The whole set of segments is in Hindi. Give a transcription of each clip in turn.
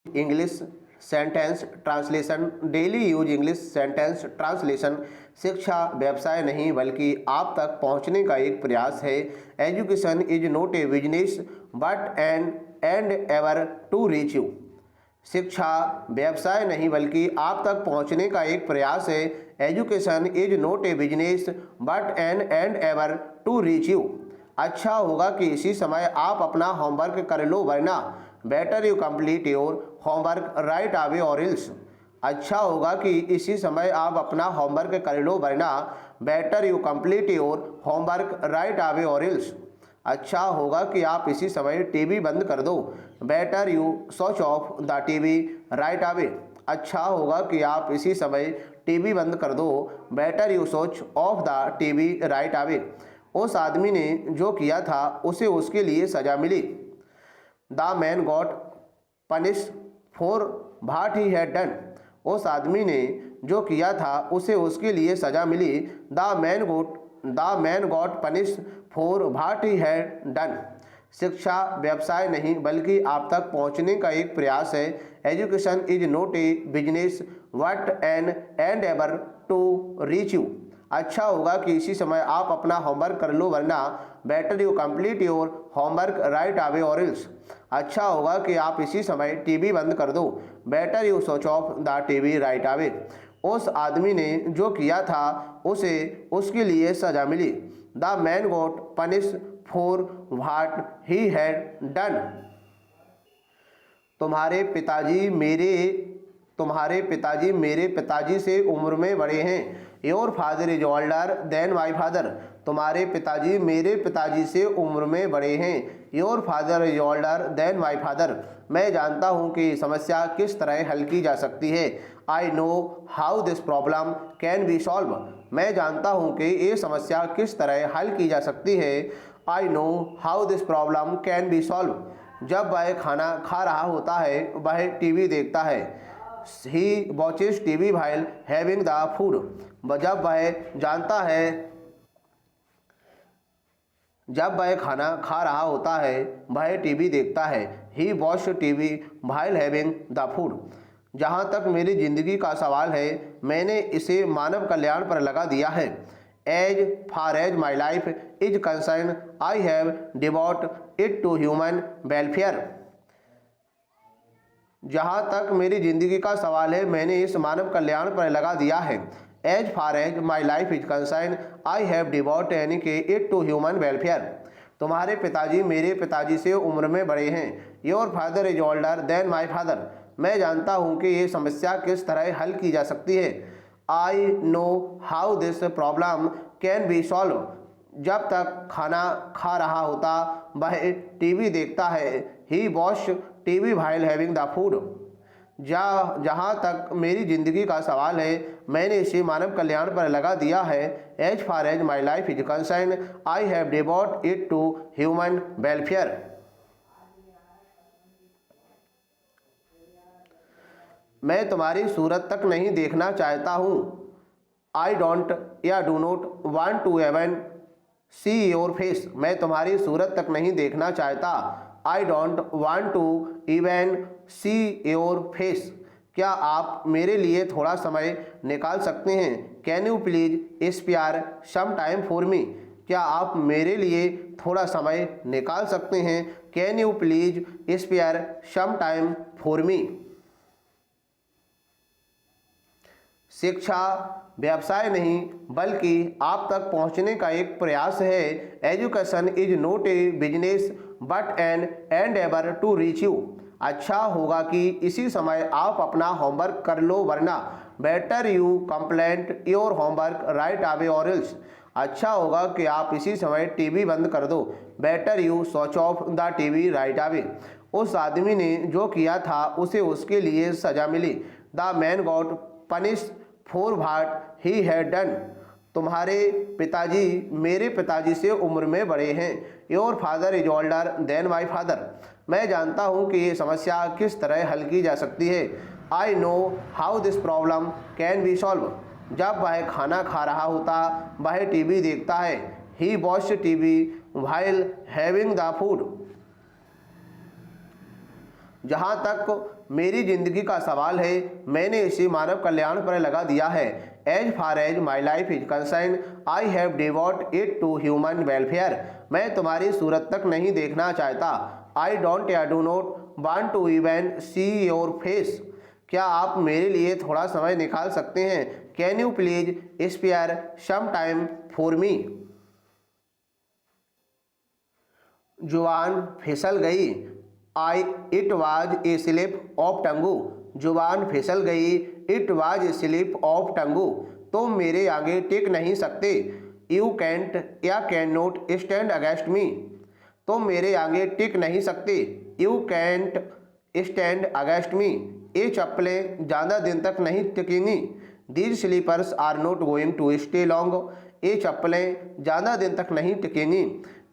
English sentence translation. Daily use English sentence translation शिक्षा व्यवसाय नहीं बल्कि आप तक पहुंचने का एक प्रयास है। Education is not a business but endeavour to reach you. शिक्षा व्यवसाय नहीं बल्कि आप तक पहुंचने का एक प्रयास है। Education is not a business but endeavour to reach you. अच्छा होगा कि इसी समय आप अपना होमवर्क कर लो वरना better you complete your homework right away और एल्स। अच्छा होगा कि इसी समय आप अपना होमवर्क कर लो वरना better you complete your homework right away और एल्स। अच्छा होगा कि आप इसी समय टीवी बंद कर दो। Better you switch off the TV right away. अच्छा होगा कि आप इसी समय टीवी बंद कर दो। Better you switch off the TV right away. उस आदमी ने जो किया था उसे उसके लिए सजा मिली। The man got punish for what he had done. उस आदमी ने जो किया था उसे उसके लिए सजा मिली। The man got punish for what he had done. शिक्षा व्यवसाय नहीं बल्कि आप तक पहुंचने का एक प्रयास है। Education is not a business but endeavour to reach you. अच्छा होगा कि इसी समय आप अपना होमवर्क कर लो वरना better you complete your homework right away और एल्स। अच्छा होगा कि आप इसी समय टीवी बंद कर दो। Better you switch off the TV right away. उस आदमी ने जो किया था उसे उसके लिए सजा मिली। The man got punish for what he had done. तुम्हारे पिताजी मेरे पिताजी से उम्र में बड़े हैं। Your father is older than my father. तुम्हारे पिताजी मेरे पिताजी से उम्र में बड़े हैं। Your father is older than my father. मैं जानता हूँ कि समस्या किस तरह हल की जा सकती है। I know how this problem can be solve. मैं जानता हूँ कि ये समस्या किस तरह हल की जा सकती है। I know how this problem can be solve. जब वह खाना खा रहा होता है वह टीवी देखता है। He watches TV while having the food. जब वह खाना खा रहा होता है वह टीवी देखता है। He watch TV while having the food. जहाँ तक मेरी जिंदगी का सवाल है मैंने इसे मानव कल्याण पर लगा दिया है। As far as my life is concern I have devote it to human welfare. जहाँ तक मेरी जिंदगी का सवाल है मैंने इस मानव कल्याण पर लगा दिया है। As far as my life is concern I have devote यानी कि इट टू ह्यूमन वेलफेयर। तुम्हारे पिताजी मेरे पिताजी से उम्र में बड़े हैं। Your father is older than my father. मैं जानता हूँ कि ये समस्या किस तरह हल की जा सकती है। I know how this problem can be solve. जब तक खाना खा रहा होता वह टीवी देखता है। He watch TV while having the food. जहाँ तक मेरी जिंदगी का सवाल है मैंने इसे मानव कल्याण पर लगा दिया है। As far as my life is concern I have devote it to human welfare. मैं तुम्हारी सूरत तक नहीं देखना चाहता हूँ। आई डोंट या do not want to even see your face. मैं तुम्हारी सूरत तक नहीं देखना चाहता। I don't want to even see your face. क्या आप मेरे लिए थोड़ा समय निकाल सकते हैं। Can you please spare some time for me. क्या आप मेरे लिए थोड़ा समय निकाल सकते हैं। Can you please spare some time for me. शिक्षा व्यवसाय नहीं बल्कि आप तक पहुंचने का एक प्रयास है। Education is not a business but endeavour to reach you. अच्छा होगा कि इसी समय आप अपना होमवर्क कर लो वरना better you complete your homework right away और एल्स। अच्छा होगा कि आप इसी समय टीवी बंद कर दो। Better you switch off the TV right away. उस आदमी ने जो किया था उसे उसके लिए सजा मिली। The man got punish for what he had done. तुम्हारे पिताजी मेरे पिताजी से उम्र में बड़े हैं। Your father is older than my father. मैं जानता हूँ कि ये समस्या किस तरह हल की जा सकती है। I know how this problem can be solve. जब वह खाना खा रहा होता वह टीवी देखता है। He watch TV while having the food. जहाँ तक मेरी जिंदगी का सवाल है, मैंने इसे मानव कल्याण पर लगा दिया है। As far as my life is concern I have devote it to human welfare. मैं तुम्हारी सूरत तक नहीं देखना चाहता। आई डोंट या do not want to even see your face. क्या आप मेरे लिए थोड़ा समय निकाल सकते हैं? Can you please spare some time for me. जुबान फिसल गई। It was a slip of tongue. जुबान फिसल गई। It was a slip of tongue. तुम मेरे आगे टिक नहीं सकते। यू कैंट या can not stand against me. तुम मेरे आगे टिक नहीं सकते। You can't stand against me. ये चप्पलें ज़्यादा दिन तक नहीं टिकेंगी। These slippers are not going to stay long. ये चप्पलें ज़्यादा दिन तक नहीं टिकेंगी।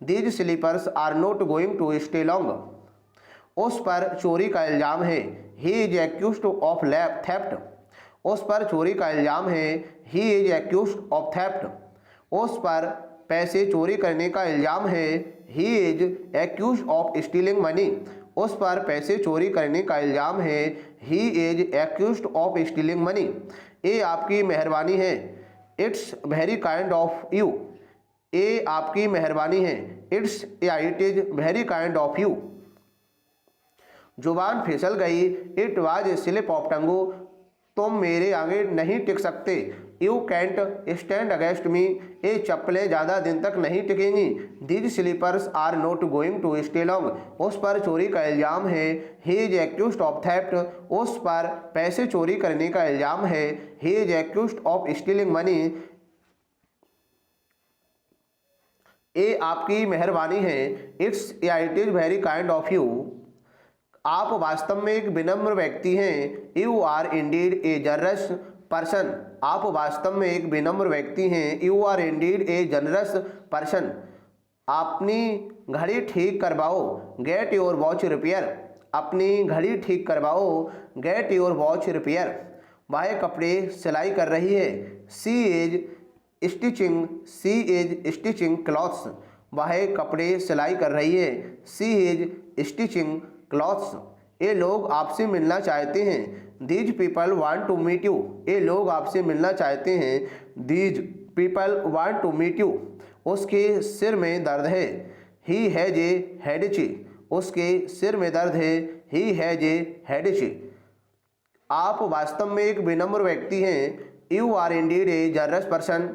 These slippers are not going to stay long. उस पर चोरी का इल्ज़ाम है। He is accused of theft. उस पर चोरी का इल्ज़ाम है। He is accused of theft. उस पर पैसे चोरी करने का इल्ज़ाम है। He is accused of stealing money. उस पर पैसे चोरी करने का इल्ज़ाम है। He is accused of stealing money. ये आपकी मेहरबानी है। It's very kind of you. ये आपकी मेहरबानी है। इट्स या it is very kind of you. जुबान फिसल गई। It was a slip of tongue. तुम मेरे आगे नहीं टिक सकते। You can't stand against me. ये चप्पलें ज़्यादा दिन तक नहीं टिकेंगी। These slippers are not going to stay long. उस पर चोरी का इल्ज़ाम है। He is accused of theft. उस पर पैसे चोरी करने का इल्ज़ाम है। He is accused of stealing money. ये आपकी मेहरबानी है। इट्स या it is very kind of you. आप वास्तव में एक विनम्र व्यक्ति हैं। You are indeed a generous person. आप वास्तव में एक विनम्र व्यक्ति हैं। You are indeed a generous person. अपनी घड़ी ठीक करवाओ। Get your watch repair. अपनी घड़ी ठीक करवाओ। Get your watch repair. वह कपड़े सिलाई कर रही है। She is stitching clothes. वह कपड़े सिलाई कर रही है। She is stitching clothes. ये लोग आपसे मिलना चाहते हैं। These people want to meet you. ये लोग आपसे मिलना चाहते हैं। These people want to meet you. उसके सिर में दर्द है। He has a headache. उसके सिर में दर्द है। He has a headache. आप वास्तव में एक विनम्र व्यक्ति हैं। You are indeed a generous person.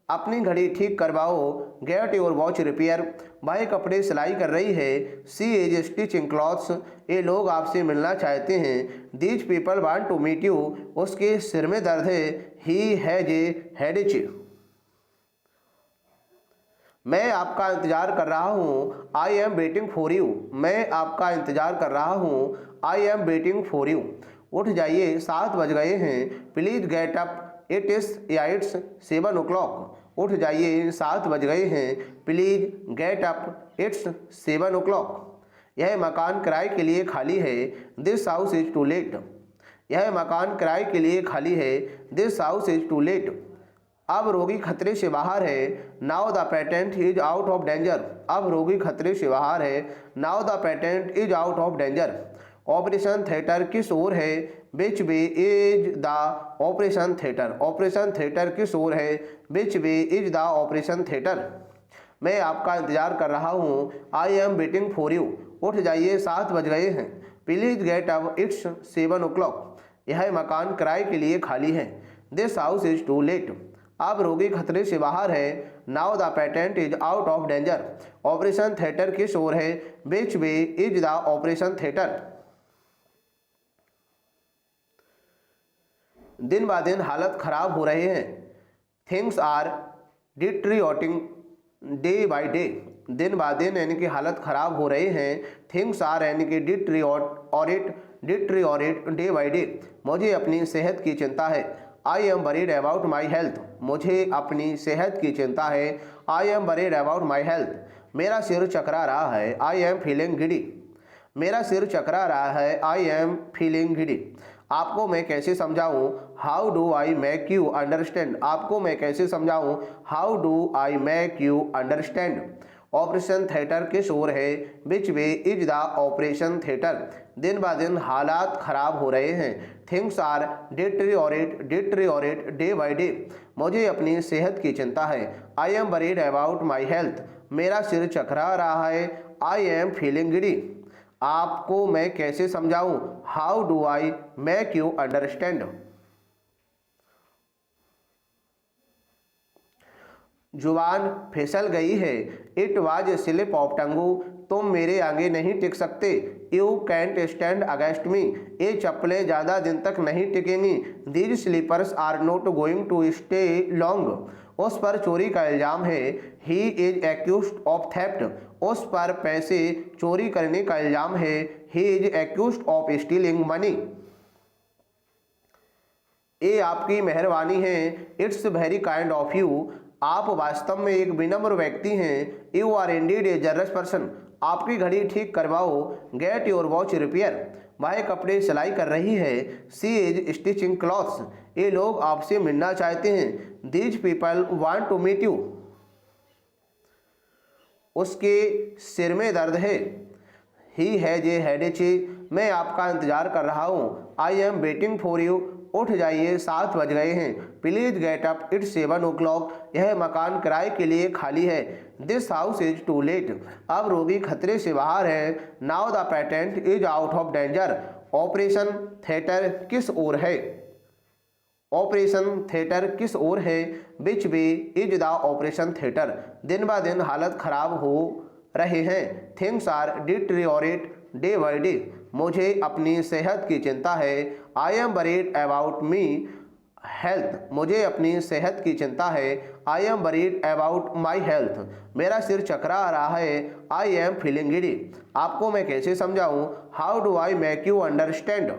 अपनी घड़ी ठीक करवाओ। Get your watch repair. वह कपड़े सिलाई कर रही है। She is stitching clothes. ये लोग आपसे मिलना चाहते हैं। These people want to meet you. उसके सिर में दर्द है। He has a headache. मैं आपका इंतज़ार कर रहा हूँ। I am waiting for you. मैं आपका इंतज़ार कर रहा हूँ। I am waiting for you. उठ जाइए, 7 बज गए हैं। Please get up. It's 7 o'clock। उठ जाइए, 7 बज गए हैं। Please get up. It's 7 o'clock। यह मकान किराए के लिए खाली है। This house is to let. यह मकान किराए के लिए खाली है। This house is to let. अब रोगी खतरे से बाहर है। Now the patient is out of danger. अब रोगी खतरे से बाहर है। Now the patient is out of danger. Operation theatre किस ओर है? Which way is the operation theatre. Operation theatre किस ओर है? Which way is the operation theatre. मैं आपका इंतजार कर रहा हूँ। I am waiting for you. उठ जाइए, 7 बज गए हैं। Please get up. It's 7 o'clock। यह मकान किराए के लिए खाली है। This house is to let. अब रोगी खतरे से बाहर है। Now the patient is out of danger. Operation theatre किस ओर है? Which way is the operation theatre. दिन ब दिन हालत खराब हो रहे हैं। Things are deteriorating day by day. दिन ब दिन यानी कि हालत खराब हो रहे हैं। थिंग्स आर यानी कि डिट्रियोरेट डे बाय डे। मुझे अपनी सेहत की चिंता है। I am worried about my health. मुझे अपनी सेहत की चिंता है। I am worried about my health. मेरा सिर चकरा रहा है। I am feeling giddy. मेरा सिर चकरा रहा है। I am feeling giddy. आपको मैं कैसे समझाऊं? How do I make you understand. आपको मैं कैसे समझाऊं? How do I make you understand. Operation theatre किस ओर है? Which way is the operation theatre. दिन ब दिन हालात खराब हो रहे हैं। Things are deteriorate day by day. मुझे अपनी सेहत की चिंता है। I am worried about my health. मेरा सिर चकरा रहा है। I am feeling giddy. आपको मैं कैसे समझाऊं? How do I make you understand. जुबान फिसल गई है। It was slip of tongue. तुम मेरे आगे नहीं टिक सकते। You can't stand against me. ये चप्पलें ज़्यादा दिन तक नहीं टिकेंगी। These slippers are not going to stay long. उस पर चोरी का इल्ज़ाम है। He is accused of theft. उस पर पैसे चोरी करने का इल्ज़ाम है। He is accused of stealing money. ये आपकी मेहरबानी है। It's very kind of you. आप वास्तव में एक विनम्र व्यक्ति हैं। You are indeed a generous person. आपकी घड़ी ठीक करवाओ। Get your watch repair. वह कपड़े सिलाई कर रही है। She is stitching clothes. ये लोग आपसे मिलना चाहते हैं। These people want to meet you. उसके सिर में दर्द है। He has a headache. मैं आपका इंतजार कर रहा हूँ। I am waiting for you. उठ जाइए, 7 बज गए हैं। Please get up, it's 7 o'clock। यह मकान किराए के लिए खाली है। This house is to let. अब रोगी खतरे से बाहर है। Now the patient is out of danger. Operation theatre किस ओर है? ऑपरेशन थिएटर किस ओर है? Which way is the operation theatre. दिन ब दिन हालत खराब हो रहे हैं। Things are deteriorate day by day. मुझे अपनी सेहत की चिंता है। I am worried about me health. मुझे अपनी सेहत की चिंता है। I am worried about my health. मेरा सिर चकरा रहा है। I am feeling giddy. आपको मैं कैसे समझाऊं? How do I make you understand.